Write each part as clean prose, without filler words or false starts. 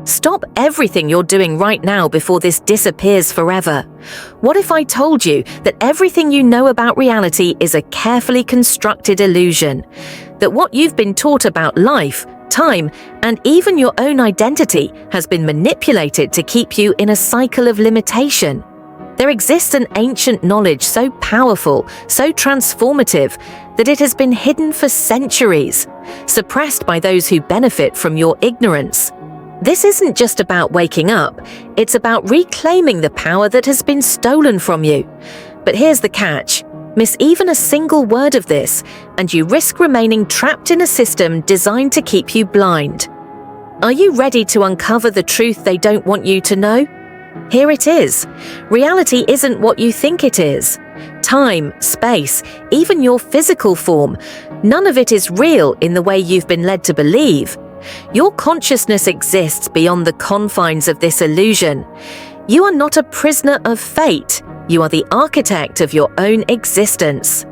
Stop everything you're doing right now before this disappears forever. What if I told you that everything you know about reality is a carefully constructed illusion? That what you've been taught about life, time, and even your own identity has been manipulated to keep you in a cycle of limitation? There exists an ancient knowledge so powerful, so transformative, that it has been hidden for centuries, suppressed by those who benefit from your ignorance. This isn't just about waking up, it's about reclaiming the power that has been stolen from you. But here's the catch. Miss even a single word of this, and you risk remaining trapped in a system designed to keep you blind. Are you ready to uncover the truth they don't want you to know? Here it is. Reality isn't what you think it is. Time, space, even your physical form, none of it is real in the way you've been led to believe. Your consciousness exists beyond the confines of this illusion. You are not a prisoner of fate. You are the architect of your own existence.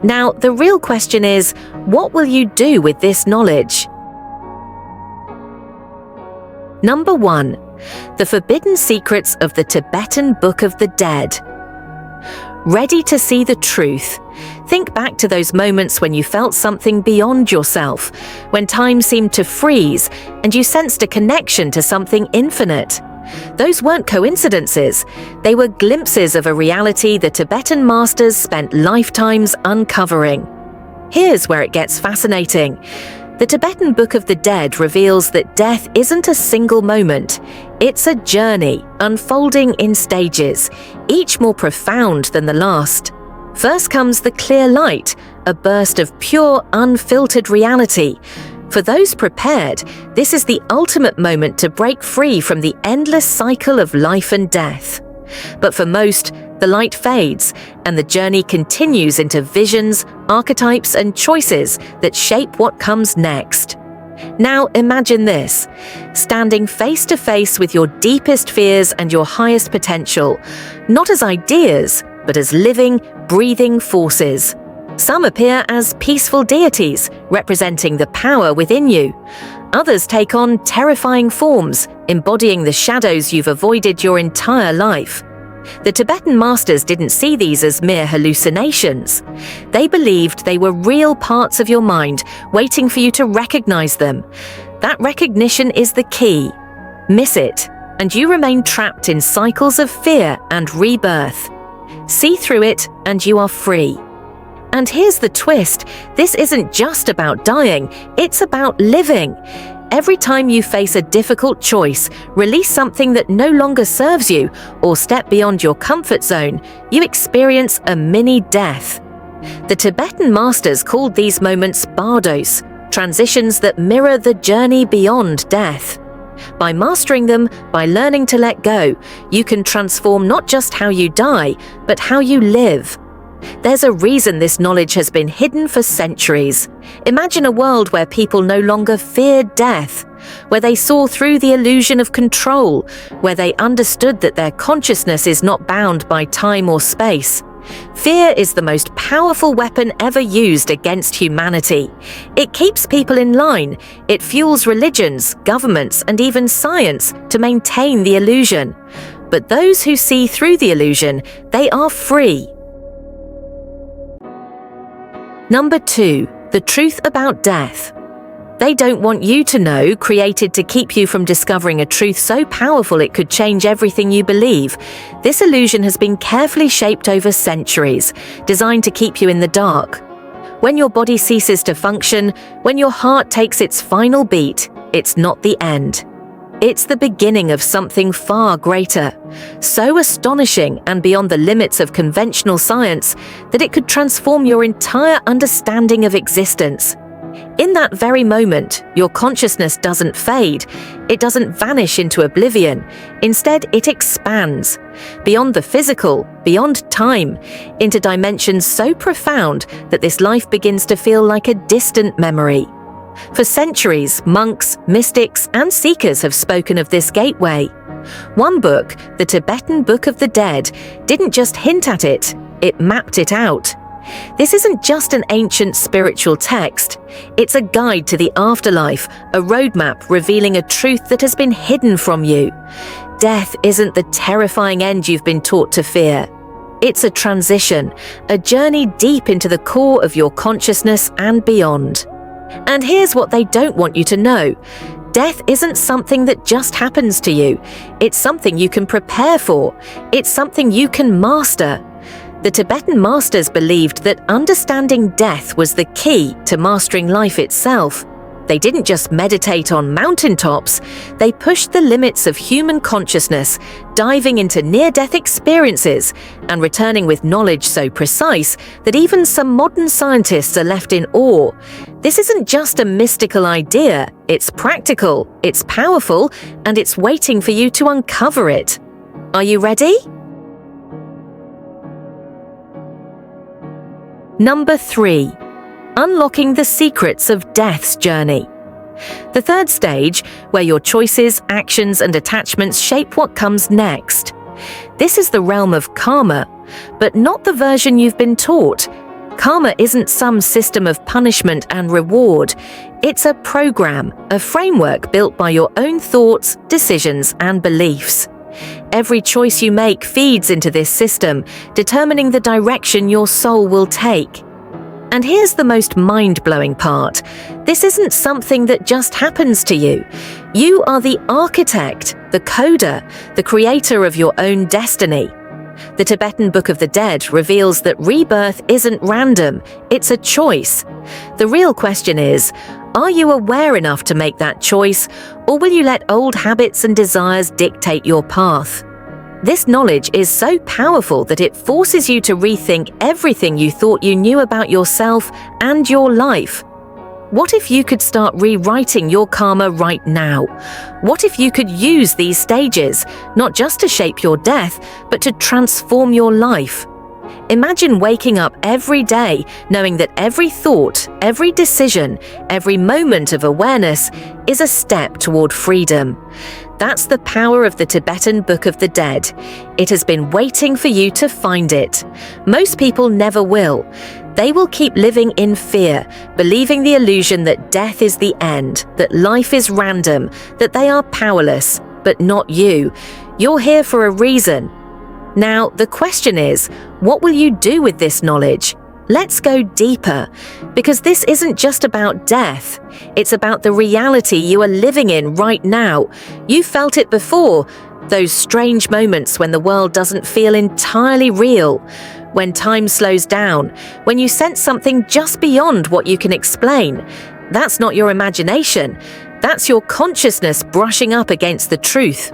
Now, the real question is, what will you do with this knowledge? Number 1. The Forbidden Secrets of the Tibetan Book of the Dead. Ready to see the truth? Think back to those moments when you felt something beyond yourself, when time seemed to freeze and you sensed a connection to something infinite. Those weren't coincidences. They were glimpses of a reality the Tibetan masters spent lifetimes uncovering. Here's where it gets fascinating. The Tibetan Book of the Dead reveals that death isn't a single moment. It's a journey, unfolding in stages, each more profound than the last. First comes the clear light, a burst of pure, unfiltered reality. For those prepared, this is the ultimate moment to break free from the endless cycle of life and death. But for most, the light fades, and the journey continues into visions, archetypes, and choices that shape what comes next. Now imagine this, standing face to face with your deepest fears and your highest potential, not as ideas, but as living, breathing forces. Some appear as peaceful deities, representing the power within you. Others take on terrifying forms, embodying the shadows you've avoided your entire life. The Tibetan masters didn't see these as mere hallucinations. They believed they were real parts of your mind, waiting for you to recognize them. That recognition is the key. Miss it, and you remain trapped in cycles of fear and rebirth. See through it, and you are free. And here's the twist. This isn't just about dying, it's about living. Every time you face a difficult choice, release something that no longer serves you, or step beyond your comfort zone, you experience a mini-death. The Tibetan masters called these moments bardos, transitions that mirror the journey beyond death. By mastering them, by learning to let go, you can transform not just how you die, but how you live. There's a reason this knowledge has been hidden for centuries. Imagine a world where people no longer feared death, where they saw through the illusion of control, where they understood that their consciousness is not bound by time or space. Fear is the most powerful weapon ever used against humanity. It keeps people in line. It fuels religions, governments, and even science to maintain the illusion. But those who see through the illusion, they are free. Number 2. The truth about death. They don't want you to know, created to keep you from discovering a truth so powerful it could change everything you believe. This illusion has been carefully shaped over centuries, designed to keep you in the dark. When your body ceases to function, when your heart takes its final beat, it's not the end. It's the beginning of something far greater, so astonishing and beyond the limits of conventional science that it could transform your entire understanding of existence. In that very moment, your consciousness doesn't fade, it doesn't vanish into oblivion. Instead, it expands, beyond the physical, beyond time, into dimensions so profound that this life begins to feel like a distant memory. For centuries, monks, mystics, and seekers have spoken of this gateway. One book, the Tibetan Book of the Dead, didn't just hint at it, it mapped it out. This isn't just an ancient spiritual text. It's a guide to the afterlife, a roadmap revealing a truth that has been hidden from you. Death isn't the terrifying end you've been taught to fear. It's a transition, a journey deep into the core of your consciousness and beyond. And here's what they don't want you to know. Death isn't something that just happens to you. It's something you can prepare for. It's something you can master. The Tibetan masters believed that understanding death was the key to mastering life itself. They didn't just meditate on mountaintops, they pushed the limits of human consciousness, diving into near-death experiences and returning with knowledge so precise that even some modern scientists are left in awe. This isn't just a mystical idea, it's practical, it's powerful, and it's waiting for you to uncover it. Are you ready? Number 3. Unlocking the secrets of death's journey. The third stage, where your choices, actions, and attachments shape what comes next. This is the realm of karma, but not the version you've been taught. Karma isn't some system of punishment and reward. It's a program, a framework built by your own thoughts, decisions, and beliefs. Every choice you make feeds into this system, determining the direction your soul will take. And here's the most mind-blowing part. This isn't something that just happens to you. You are the architect, the coder, the creator of your own destiny. The Tibetan Book of the Dead reveals that rebirth isn't random, it's a choice. The real question is, are you aware enough to make that choice, or will you let old habits and desires dictate your path? This knowledge is so powerful that it forces you to rethink everything you thought you knew about yourself and your life. What if you could start rewriting your karma right now? What if you could use these stages, not just to shape your death, but to transform your life? Imagine waking up every day knowing that every thought, every decision, every moment of awareness is a step toward freedom. That's the power of the Tibetan Book of the Dead. It has been waiting for you to find it. Most people never will. They will keep living in fear, believing the illusion that death is the end, that life is random, that they are powerless, but not you. You're here for a reason. Now, the question is, what will you do with this knowledge? Let's go deeper, because this isn't just about death. It's about the reality you are living in right now. You felt it before, those strange moments when the world doesn't feel entirely real, when time slows down, when you sense something just beyond what you can explain. That's not your imagination. That's your consciousness brushing up against the truth.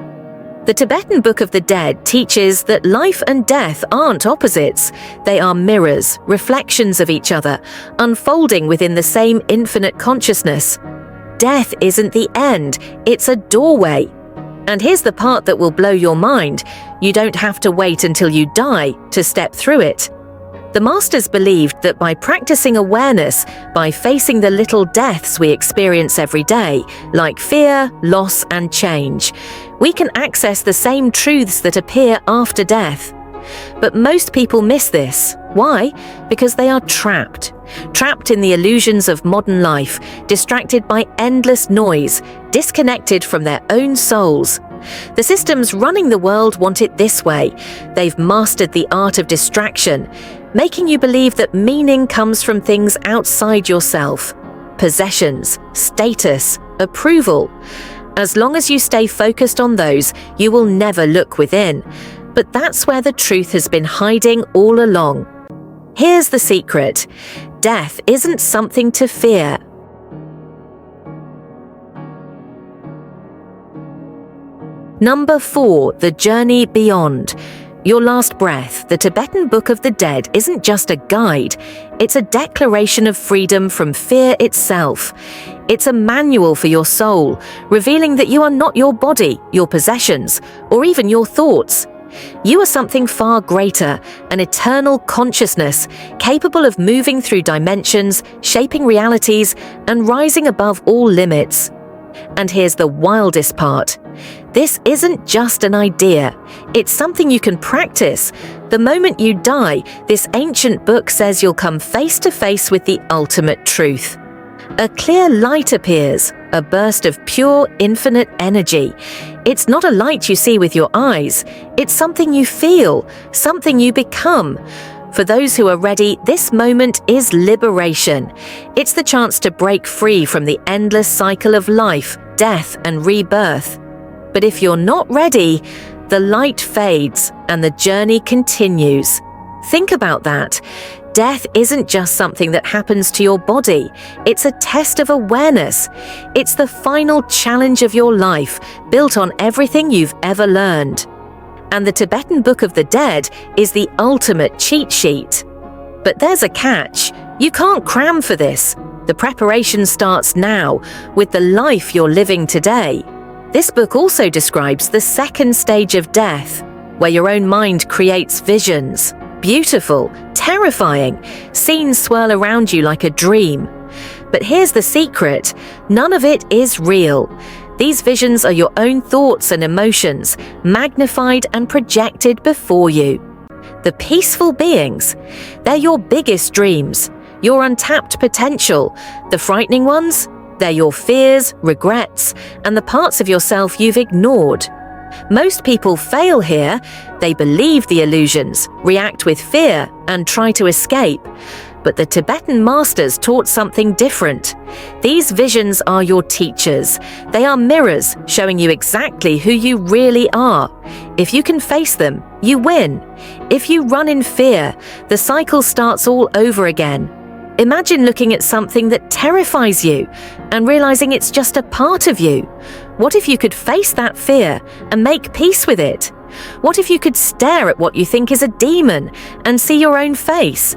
The Tibetan Book of the Dead teaches that life and death aren't opposites. They are mirrors, reflections of each other, unfolding within the same infinite consciousness. Death isn't the end, it's a doorway. And here's the part that will blow your mind. You don't have to wait until you die to step through it. The masters believed that by practicing awareness, by facing the little deaths we experience every day, like fear, loss, and change, we can access the same truths that appear after death. But most people miss this. Why? Because they are trapped in the illusions of modern life, distracted by endless noise, disconnected from their own souls. The systems running the world want it this way. They've mastered the art of distraction, making you believe that meaning comes from things outside yourself. Possessions, status, approval. As long as you stay focused on those, you will never look within. But that's where the truth has been hiding all along. Here's the secret. Death isn't something to fear. Number 4, the journey beyond. Your last breath, the Tibetan Book of the Dead isn't just a guide. It's a declaration of freedom from fear itself. It's a manual for your soul, revealing that you are not your body, your possessions, or even your thoughts. You are something far greater, an eternal consciousness, capable of moving through dimensions, shaping realities, and rising above all limits. And here's the wildest part. This isn't just an idea. It's something you can practice. The moment you die, this ancient book says you'll come face to face with the ultimate truth. A clear light appears, a burst of pure, infinite energy. It's not a light you see with your eyes. It's something you feel, something you become. For those who are ready, this moment is liberation. It's the chance to break free from the endless cycle of life, death, and rebirth. But if you're not ready, the light fades and the journey continues. Think about that. Death isn't just something that happens to your body. It's a test of awareness. It's the final challenge of your life, built on everything you've ever learned. And the Tibetan Book of the Dead is the ultimate cheat sheet. But there's a catch. You can't cram for this. The preparation starts now, with the life you're living today. This book also describes the second stage of death, where your own mind creates visions. Beautiful, terrifying, scenes swirl around you like a dream. But here's the secret, none of it is real. These visions are your own thoughts and emotions, magnified and projected before you. The peaceful beings, they're your biggest dreams, your untapped potential. The frightening ones, they're your fears, regrets, and the parts of yourself you've ignored. Most people fail here. They believe the illusions, react with fear, and try to escape. But the Tibetan masters taught something different. These visions are your teachers. They are mirrors showing you exactly who you really are. If you can face them, you win. If you run in fear, the cycle starts all over again. Imagine looking at something that terrifies you and realizing it's just a part of you. What if you could face that fear and make peace with it? What if you could stare at what you think is a demon and see your own face?